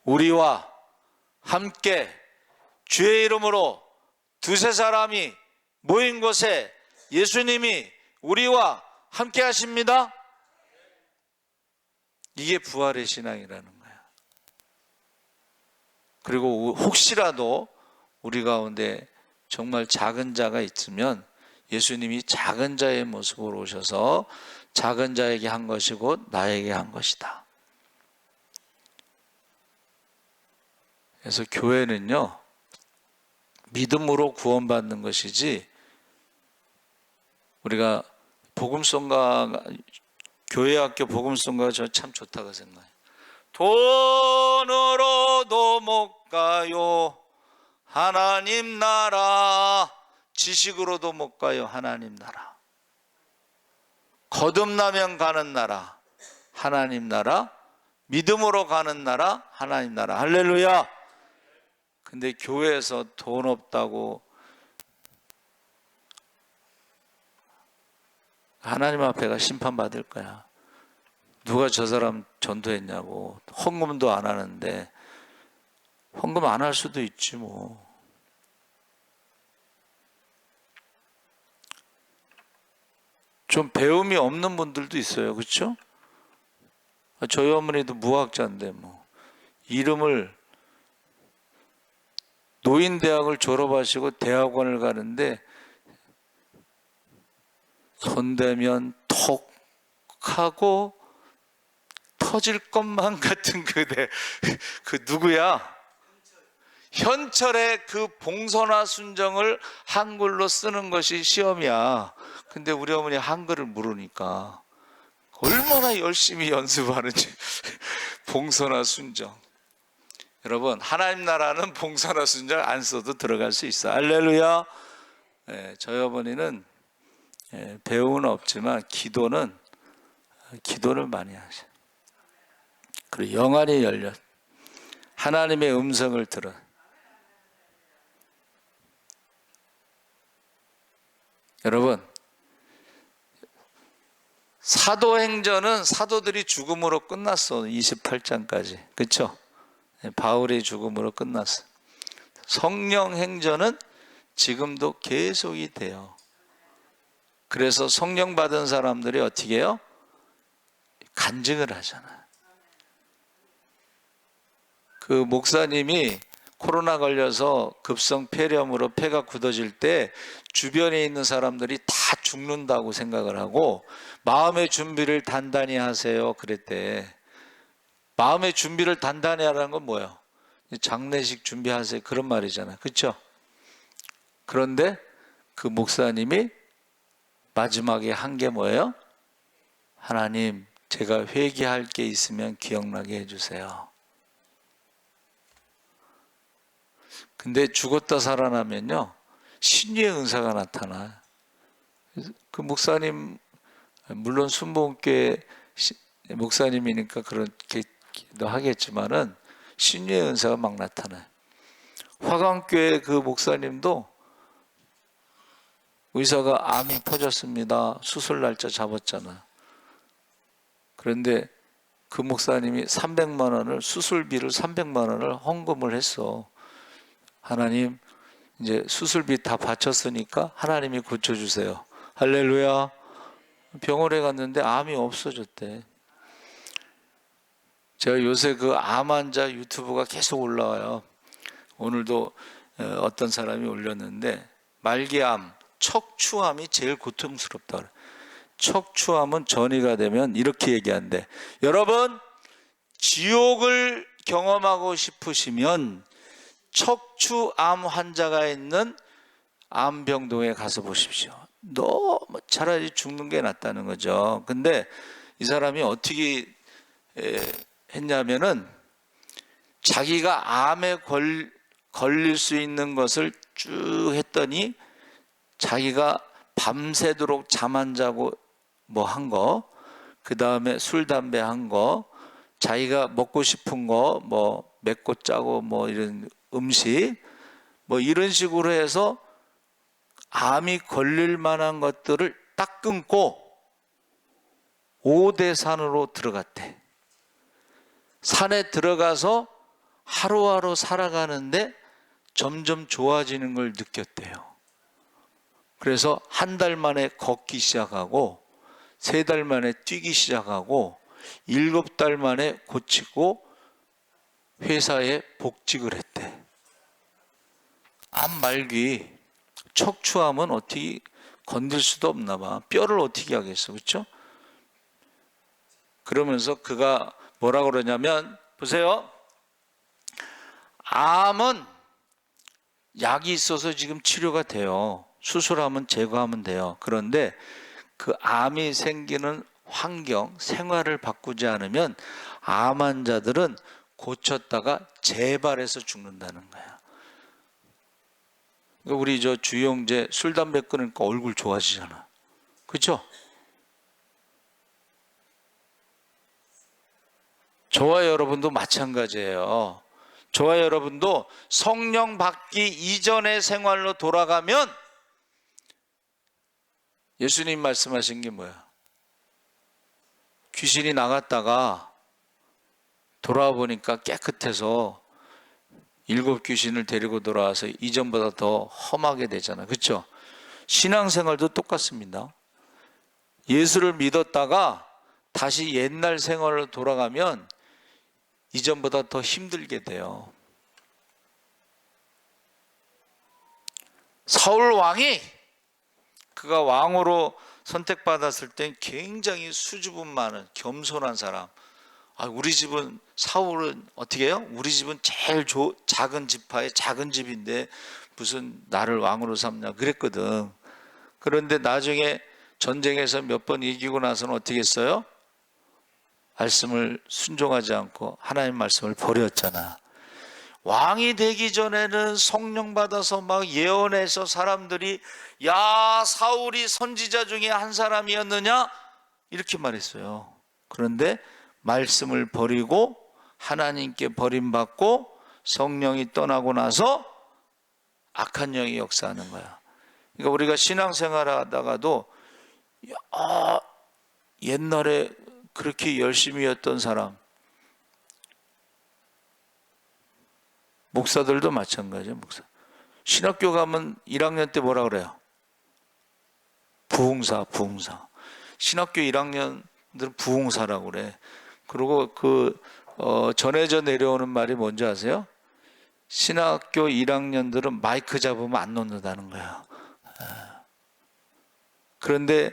S1: 우리와 함께 주의 이름으로 두세 사람이 모인 곳에 예수님이 우리와 함께 하십니다. 이게 부활의 신앙이라는 거야. 그리고 혹시라도 우리 가운데 정말 작은 자가 있으면 예수님이 작은 자의 모습으로 오셔서 작은 자에게 한 것이 곧 나에게 한 것이다. 그래서 교회는요, 믿음으로 구원받는 것이지, 우리가 복음송가, 교회학교 복음송가가 저 참 좋다고 생각해요. 돈으로도 못 가요 하나님 나라, 지식으로도 못 가요 하나님 나라, 거듭나면 가는 나라 하나님 나라, 믿음으로 가는 나라 하나님 나라. 할렐루야. 근데 교회에서 돈 없다고 하나님 앞에가 심판받을 거야. 누가 저 사람 전도했냐고. 헌금도 안 하는데. 헌금 안 할 수도 있지 뭐. 좀 배움이 없는 분들도 있어요. 그렇죠? 저희 어머니도 무학자인데 뭐 이름을, 노인대학을 졸업하시고 대학원을 가는데 손대면 톡 하고 터질 것만 같은 그대, 그 누구야? 현철의 그 봉선화 순정을 한글로 쓰는 것이 시험이야. 근데 우리 어머니 한글을 모르니까 얼마나 열심히 연습하는지. 봉선화 순정. 여러분, 하나님 나라는 봉선화 순정 안 써도 들어갈 수 있어. 할렐루야. 저희 어머니는 배움은 없지만 기도는 많이 하셔. 그리고 영안이 열려 하나님의 음성을 들어. 여러분, 사도행전은 사도들이 죽음으로 끝났어. 28장까지. 그렇죠? 바울의 죽음으로 끝났어. 성령 행전은 지금도 계속이 돼요. 그래서 성령 받은 사람들이 어떻게 해요? 간증을 하잖아요. 그 목사님이 코로나 걸려서 급성 폐렴으로 폐가 굳어질 때 주변에 있는 사람들이 다 죽는다고 생각을 하고 마음의 준비를 단단히 하세요 그랬대. 마음의 준비를 단단히 하라는 건 뭐예요? 장례식 준비하세요 그런 말이잖아요. 그렇죠? 그런데 그 목사님이 마지막에 한 게 뭐예요? 하나님, 제가 회개할 게 있으면 기억나게 해주세요. 근데 죽었다 살아나면요, 신유의 은사가 나타나요. 그 목사님, 물론 순복음교회 목사님이니까 그렇게도 하겠지만은 신유의 은사가 막 나타나요. 화강교회 그 목사님도 의사가 암이 퍼졌습니다. 수술 날짜 잡았잖아요. 그런데 그 목사님이 300만 원을, 수술비를 300만 원을 헌금을 했어. 하나님, 이제 수술비 다 바쳤으니까 하나님이 고쳐주세요. 할렐루야. 병원에 갔는데 암이 없어졌대. 제가 요새 그 암 환자 유튜브가 계속 올라와요. 오늘도 어떤 사람이 올렸는데, 말기암, 척추암이 제일 고통스럽다 그래. 척추암은 전이가 되면 이렇게 얘기한대. 여러분, 지옥을 경험하고 싶으시면 척추암 환자가 있는 암병동에 가서 보십시오. 너무 차라리 죽는 게 낫다는 거죠. 근데 이 사람이 어떻게 했냐면은 자기가 암에 걸릴 수 있는 것을 쭉 했더니 자기가 밤새도록 잠 안 자고 뭐 한 거, 그 다음에 술, 담배 한 거, 자기가 먹고 싶은 거, 뭐 맵고 짜고 뭐 이런 음식, 뭐 이런 식으로 해서 암이 걸릴 만한 것들을 딱 끊고 5대 산으로 들어갔대. 산에 들어가서 하루하루 살아가는데 점점 좋아지는 걸 느꼈대요. 그래서 한 달 만에 걷기 시작하고 3달 만에 뛰기 시작하고 7달 만에 고치고 회사에 복직을 했대. 암 말기, 척추암은 어떻게 건들 수도 없나 봐. 뼈를 어떻게 하겠어, 그렇죠? 그러면서 그가 뭐라 그러냐면, 보세요. 암은 약이 있어서 지금 치료가 돼요. 수술하면 제거하면 돼요. 그런데 그 암이 생기는 환경, 생활을 바꾸지 않으면 암 환자들은 고쳤다가 재발해서 죽는다는 거야. 그러니까 우리 저 주영재 술 담배 끊으니까 얼굴 좋아지잖아. 그렇죠? 저와 여러분도 마찬가지예요. 저와 여러분도 성령 받기 이전의 생활로 돌아가면 예수님 말씀하신 게 뭐야? 귀신이 나갔다가 돌아와 보니까 깨끗해서 7 귀신을 데리고 돌아와서 이전보다 더 험하게 되잖아. 그렇죠? 신앙생활도 똑같습니다. 예수를 믿었다가 다시 옛날 생활로 돌아가면 이전보다 더 힘들게 돼요. 사울 왕이 그가 왕으로 선택받았을 땐 굉장히 수줍음 많은 겸손한 사람. 우리 집은 사울은 어떻게 해요? 우리 집은 제일 작은 지파의 작은 집인데 무슨 나를 왕으로 삼냐 그랬거든. 그런데 나중에 전쟁에서 몇 번 이기고 나서는 어떻게 했어요? 말씀을 순종하지 않고 하나님 말씀을 버렸잖아. 왕이 되기 전에는 성령 받아서 막 예언해서 사람들이 야 사울이 선지자 중에 한 사람이었느냐 이렇게 말했어요. 그런데 말씀을 버리고 하나님께 버림받고 성령이 떠나고 나서 악한 영이 역사하는 거야. 그러니까 우리가 신앙생활 하다가도 옛날에 그렇게 열심히 했던 사람, 목사들도 마찬가지예요. 목사. 신학교 가면 1학년 때 뭐라 그래요? 부흥사. 신학교 1학년들은 부흥사라고 그래. 그리고 전해져 내려오는 말이 뭔지 아세요? 신학교 1학년들은 마이크 잡으면 안 놓는다는 거야. 그런데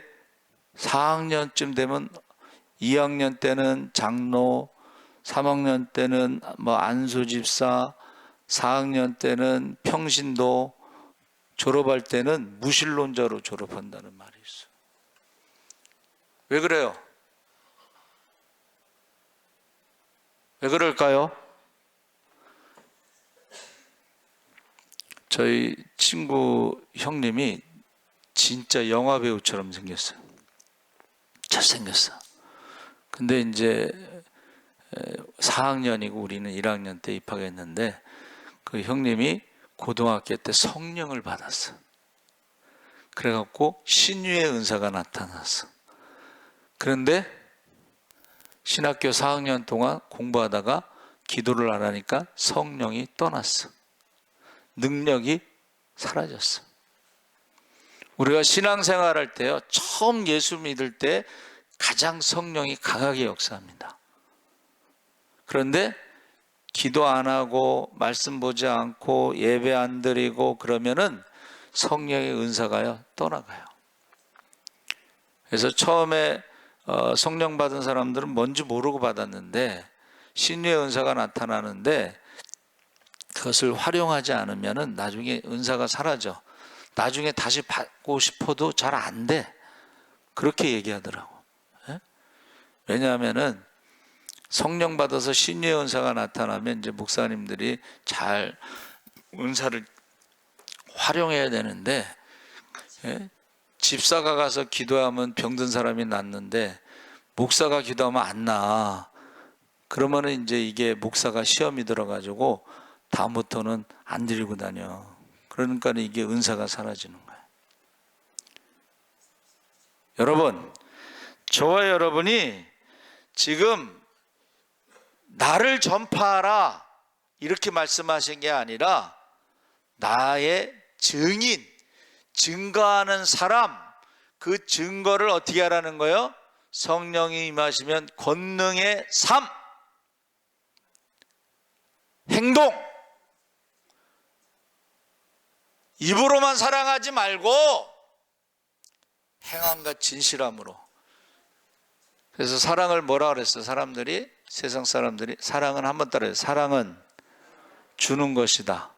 S1: 4학년쯤 되면 2학년 때는 장로, 3학년 때는 뭐 안수집사, 4학년 때는 평신도, 졸업할 때는 무신론자로 졸업한다는 말이 있어. 왜 그래요? 왜 그럴까요? 저희 친구 형님이 진짜 영화 배우처럼 생겼어요. 잘생겼어. 근데 이제 4학년이고 우리는 1학년 때 입학했는데 그 형님이 고등학교 때 성령을 받았어. 그래갖고 신유의 은사가 나타났어. 그런데 신학교 4학년 동안 공부하다가 기도를 안 하니까 성령이 떠났어. 능력이 사라졌어. 우리가 신앙생활 할 때요, 처음 예수 믿을 때 가장 성령이 강하게 역사합니다. 그런데 기도 안 하고 말씀 보지 않고 예배 안 드리고 그러면은 성령의 은사가요 떠나가요. 그래서 처음에 성령 받은 사람들은 뭔지 모르고 받았는데 신유의 은사가 나타나는데 그것을 활용하지 않으면은 나중에 은사가 사라져. 나중에 다시 받고 싶어도 잘 안 돼. 그렇게 얘기하더라고. 왜냐하면은 성령 받아서 신유의 은사가 나타나면 이제 목사님들이 잘 은사를 활용해야 되는데, 집사가 가서 기도하면 병든 사람이 낫는데 목사가 기도하면 안 나. 그러면은 이제 이게 목사가 시험이 들어가지고 다음부터는 안 드리고 다녀. 그러니까 이게 은사가 사라지는 거예요. 여러분, 저와 여러분이 지금 나를 전파하라 이렇게 말씀하신 게 아니라 나의 증인, 증거하는 사람, 그 증거를 어떻게 하라는 거예요? 성령이 임하시면 권능의 삶, 행동, 입으로만 사랑하지 말고 행함과 진실함으로. 그래서 사랑을 뭐라 그랬어? 사람들이, 세상 사람들이 사랑은 한번 따라해요. 사랑은 주는 것이다.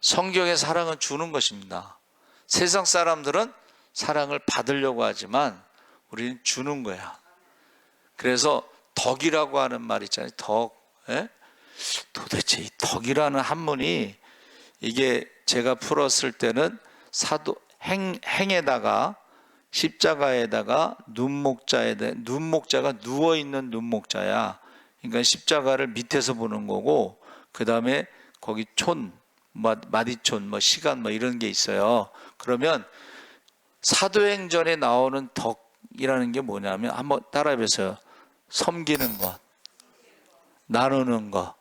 S1: 성경의 사랑은 주는 것입니다. 세상 사람들은 사랑을 받으려고 하지만 우리는 주는 거야. 그래서 덕이라고 하는 말 있잖아요. 덕. 예? 도대체 이 덕이라는 한문이, 이게 제가 풀었을 때는 사도 행에다가 십자가에다가 눈목자가 누워있는 눈목자야. 그러니까 십자가를 밑에서 보는 거고, 그 다음에 거기 마디촌, 시간 이런 게 있어요. 그러면 사도행전에 나오는 덕이라는 게 뭐냐면, 한번 따라해 보세요. 섬기는 것, 나누는 것.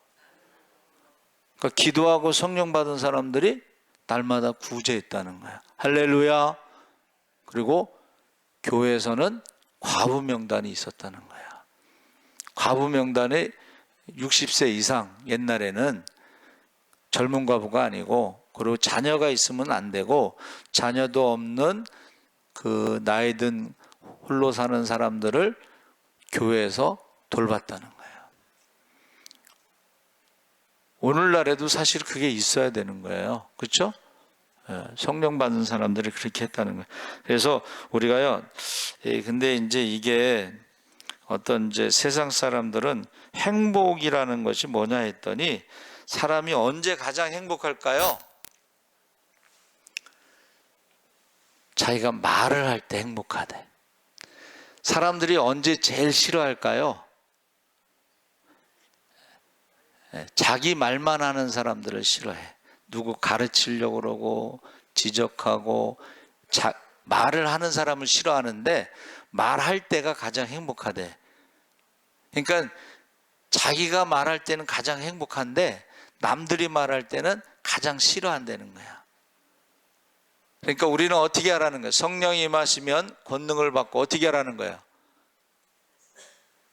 S1: 그러니까 기도하고 성령 받은 사람들이 날마다 구제했다는 거야. 할렐루야. 그리고 교회에서는 과부 명단이 있었다는 거야. 과부 명단에 60세 이상, 옛날에는 젊은 과부가 아니고, 그리고 자녀가 있으면 안 되고, 자녀도 없는 그 나이 든 홀로 사는 사람들을 교회에서 돌봤다는 거예요. 오늘날에도 사실 그게 있어야 되는 거예요. 그렇죠? 성령 받은 사람들이 그렇게 했다는 거예요. 그래서 우리가요, 근데 이제 이게 어떤 이제 세상 사람들은 행복이라는 것이 뭐냐 했더니, 사람이 언제 가장 행복할까요? 자기가 말을 할 때 행복하대. 사람들이 언제 제일 싫어할까요? 자기 말만 하는 사람들을 싫어해. 누구 가르치려고 그러고 지적하고 말을 하는 사람을 싫어하는데, 말할 때가 가장 행복하대. 그러니까 자기가 말할 때는 가장 행복한데 남들이 말할 때는 가장 싫어한다는 거야. 그러니까 우리는 어떻게 하라는 거야? 성령이 임하시면 권능을 받고 어떻게 하라는 거야?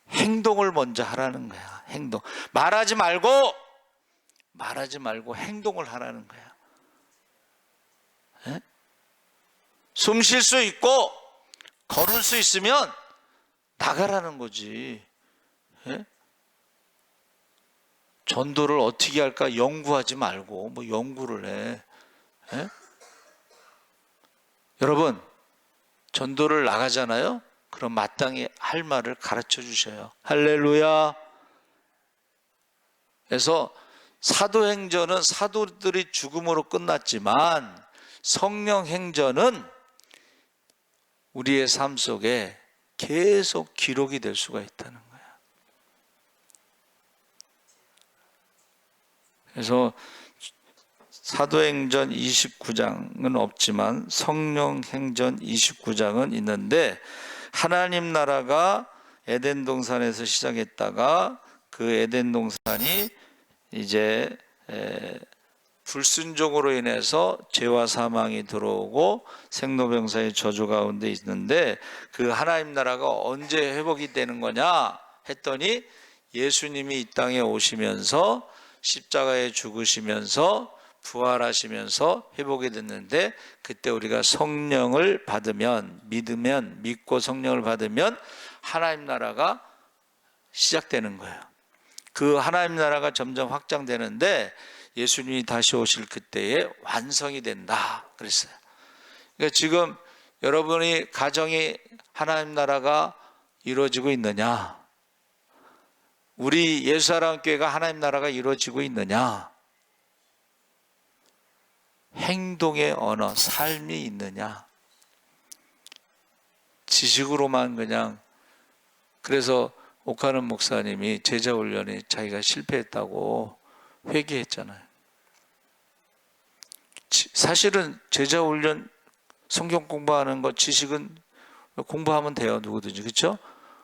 S1: 행동을 먼저 하라는 거야. 행동. 말하지 말고 행동을 하라는 거야. 숨 쉴 수 있고 걸을 수 있으면 나가라는 거지. 예? 전도를 어떻게 할까 연구하지 말고 연구를 해. 예? 여러분, 전도를 나가잖아요. 그럼 마땅히 할 말을 가르쳐 주셔요. 할렐루야. 그래서 사도행전은 사도들이 죽음으로 끝났지만, 성령행전은 우리의 삶 속에 계속 기록이 될 수가 있다는 거야. 그래서 사도행전 29장은 없지만 성령행전 29장은 있는데, 하나님 나라가 에덴 동산에서 시작했다가 그 에덴 동산이 이제 불순종으로 인해서 죄와 사망이 들어오고 생로병사의 저주 가운데 있는데, 그 하나님 나라가 언제 회복이 되는 거냐 했더니, 예수님이 이 땅에 오시면서 십자가에 죽으시면서 부활하시면서 회복이 됐는데, 그때 우리가 성령을 받으면, 믿고 성령을 받으면 하나님 나라가 시작되는 거예요. 그 하나님 나라가 점점 확장되는데, 예수님이 다시 오실 그때에 완성이 된다 그랬어요. 그러니까 지금 여러분이 가정이 하나님 나라가 이루어지고 있느냐? 우리 예수사랑교회가 하나님 나라가 이루어지고 있느냐? 행동의 언어, 삶이 있느냐? 지식으로만 그냥. 그래서 옥하는 목사님이 제자 훈련에 자기가 실패했다고 회개했잖아요. 사실은 제자 훈련, 성경 공부하는 것, 지식은 공부하면 돼요, 누구든지. 그렇죠?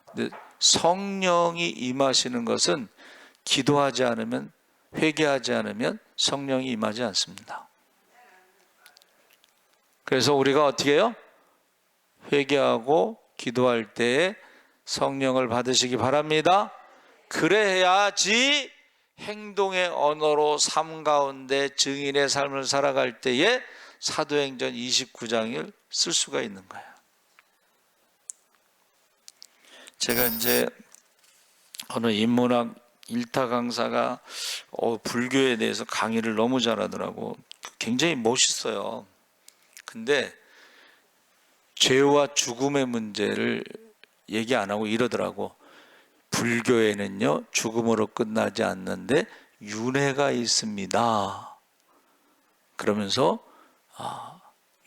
S1: 근데 성령이 임하시는 것은 기도하지 않으면, 회개하지 않으면 성령이 임하지 않습니다. 그래서 우리가 어떻게 해요? 회개하고 기도할 때에 성령을 받으시기 바랍니다. 그래야지 행동의 언어로 삶 가운데 증인의 삶을 살아갈 때에 사도행전 29장을 쓸 수가 있는 거예요. 제가 이제 어느 인문학 일타 강사가 불교에 대해서 강의를 너무 잘하더라고. 굉장히 멋있어요. 근데 죄와 죽음의 문제를 얘기 안 하고 이러더라고. 불교에는요, 죽음으로 끝나지 않는데 윤회가 있습니다. 그러면서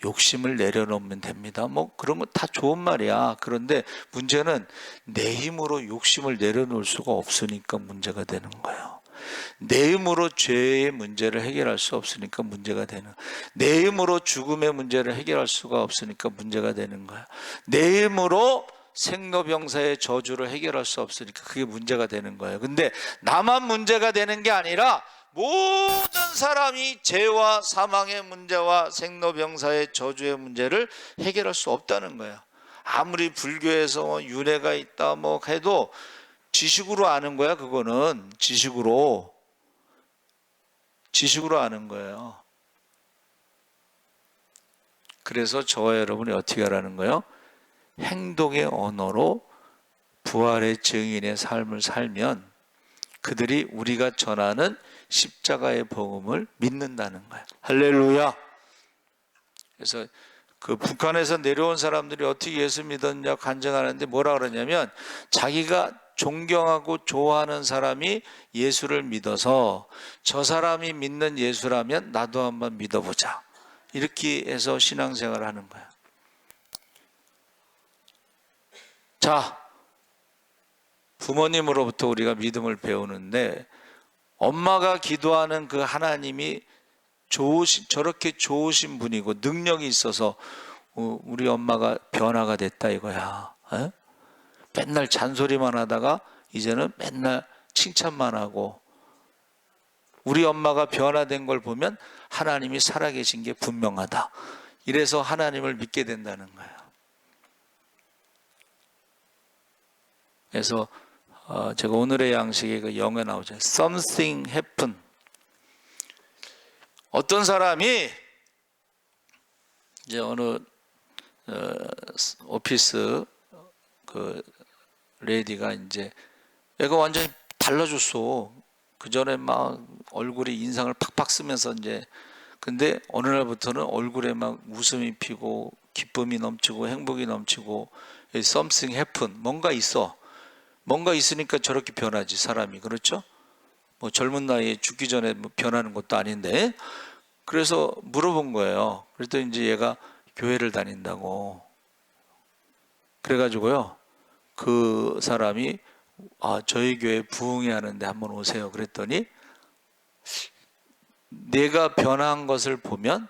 S1: 욕심을 내려놓으면 됩니다. 뭐 그런 거 다 좋은 말이야. 그런데 문제는 내 힘으로 욕심을 내려놓을 수가 없으니까 문제가 되는 거예요. 내 힘으로 죄의 문제를 해결할 수 없으니까 문제가 되는, 내 힘으로 죽음의 문제를 해결할 수가 없으니까 문제가 되는 거야. 내 힘으로 생로병사의 저주를 해결할 수 없으니까 그게 문제가 되는 거예요. 근데 나만 문제가 되는 게 아니라 모든 사람이 죄와 사망의 문제와 생로병사의 저주의 문제를 해결할 수 없다는 거예요. 아무리 불교에서 윤회가 있다 뭐 해도 지식으로 아는 거야. 그거는 지식으로 아는 거예요. 그래서 저와 여러분이 어떻게 하라는 거예요? 행동의 언어로 부활의 증인의 삶을 살면 그들이 우리가 전하는 십자가의 복음을 믿는다는 거예요. 할렐루야. 그래서 그 북한에서 내려온 사람들이 어떻게 예수 믿었냐 간증하는데 뭐라 그러냐면, 자기가 존경하고 좋아하는 사람이 예수를 믿어서 저 사람이 믿는 예수라면 나도 한번 믿어보자, 이렇게 해서 신앙생활을 하는 거예요. 자, 부모님으로부터 우리가 믿음을 배우는데 엄마가 기도하는 그 하나님이 저렇게 좋으신 분이고 능력이 있어서 우리 엄마가 변화가 됐다 이거야. 에? 맨날 잔소리만 하다가 이제는 맨날 칭찬만 하고, 우리 엄마가 변화된 걸 보면 하나님이 살아계신 게 분명하다. 이래서 하나님을 믿게 된다는 거예요. 그래서 제가 오늘의 양식에 그 영어에 나오죠. Something happen. 어떤 사람이 이제 어느 오피스 그 레디가 이제 얘가 완전히 달라졌어. 그 전에 막 얼굴에 인상을 팍팍 쓰면서 이제, 근데 어느 날부터는 얼굴에 막 웃음이 피고 기쁨이 넘치고 행복이 넘치고, something happen. 뭔가 있어. 뭔가 있으니까 저렇게 변하지 사람이. 그렇죠? 뭐 젊은 나이에 죽기 전에 뭐 변하는 것도 아닌데. 그래서 물어본 거예요. 그랬더니 이제 얘가 교회를 다닌다고. 그래가지고요, 그 사람이 저희 교회 부흥회 하는데 한번 오세요. 그랬더니 내가 변한 것을 보면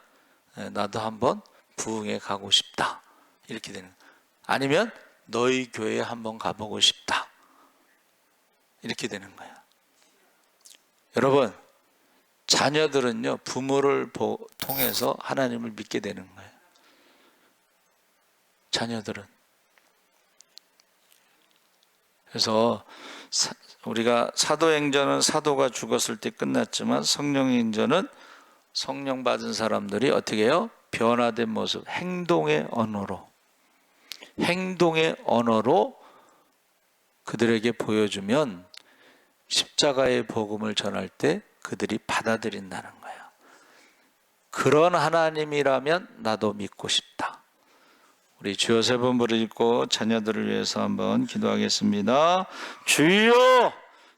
S1: 나도 한번 부흥회 가고 싶다, 이렇게 되는 거예요. 아니면 너희 교회에 한번 가보고 싶다, 이렇게 되는 거예요. 여러분, 자녀들은요, 부모를 통해서 하나님을 믿게 되는 거예요. 자녀들은. 그래서 우리가 사도행전은 사도가 죽었을 때 끝났지만, 성령행전은 성령 받은 사람들이 어떻게 해요? 변화된 모습, 행동의 언어로 그들에게 보여주면 십자가의 복음을 전할 때 그들이 받아들인다는 거예요. 그런 하나님이라면 나도 믿고 싶다. 우리 주여 세 번 부르짖고 자녀들을 위해서 한번 기도하겠습니다. 주여,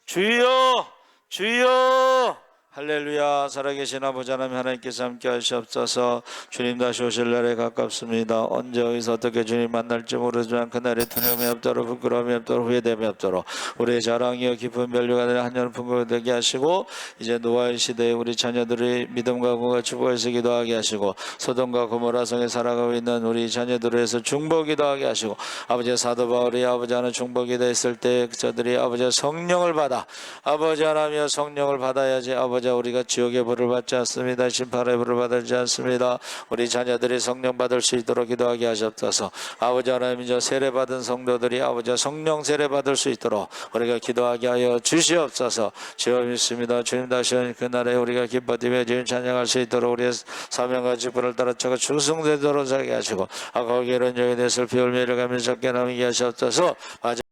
S1: 주여, 주여. 할렐루야. 살아계신 아버지 하나님, 하나님께서 함께 하시옵소서. 주님 다시 오실 날에 가깝습니다. 언제 어디서 어떻게 주님 만날지 모르지만 그날에 두려움이 없도록, 부끄러움이 없도록, 후회됨이 없도록 우리의 자랑이여 깊은 멸류가 되는 한여름 풍부가 되게 하시고, 이제 노아의 시대에 우리 자녀들의 믿음과 공과 축복에서 기도하게 하시고, 소돔과 고모라 성에 살아가고 있는 우리 자녀들을 해서 중보기도 하게 하시고, 아버지 사도 바울이 아버지 하는 중보기도 했을 때 저들이 아버지 성령을 받아, 아버지 하나님의 성령을 받아야지 아버지 맞아 우리가 지옥의 불을 받지 않습니다. 심판의 불을 받지 않습니다. 우리 자녀들이 성령 받을 수 있도록 기도하게 하시옵소서. 아버지 하나님, 저 세례 받은 성도들이 아버지 성령 세례 받을 수 있도록 우리가 기도하게 하여 주시옵소서. 주여 믿습니다. 주님 다시 오는 그날에 우리가 기뻐하며 주님 찬양할 수 있도록 우리의 사명과 직분을 따라쳐가 충성되도록 하게 하시고, 거기에는 여인의 슬피 울며 이르가며 적게 남게 하시옵소서.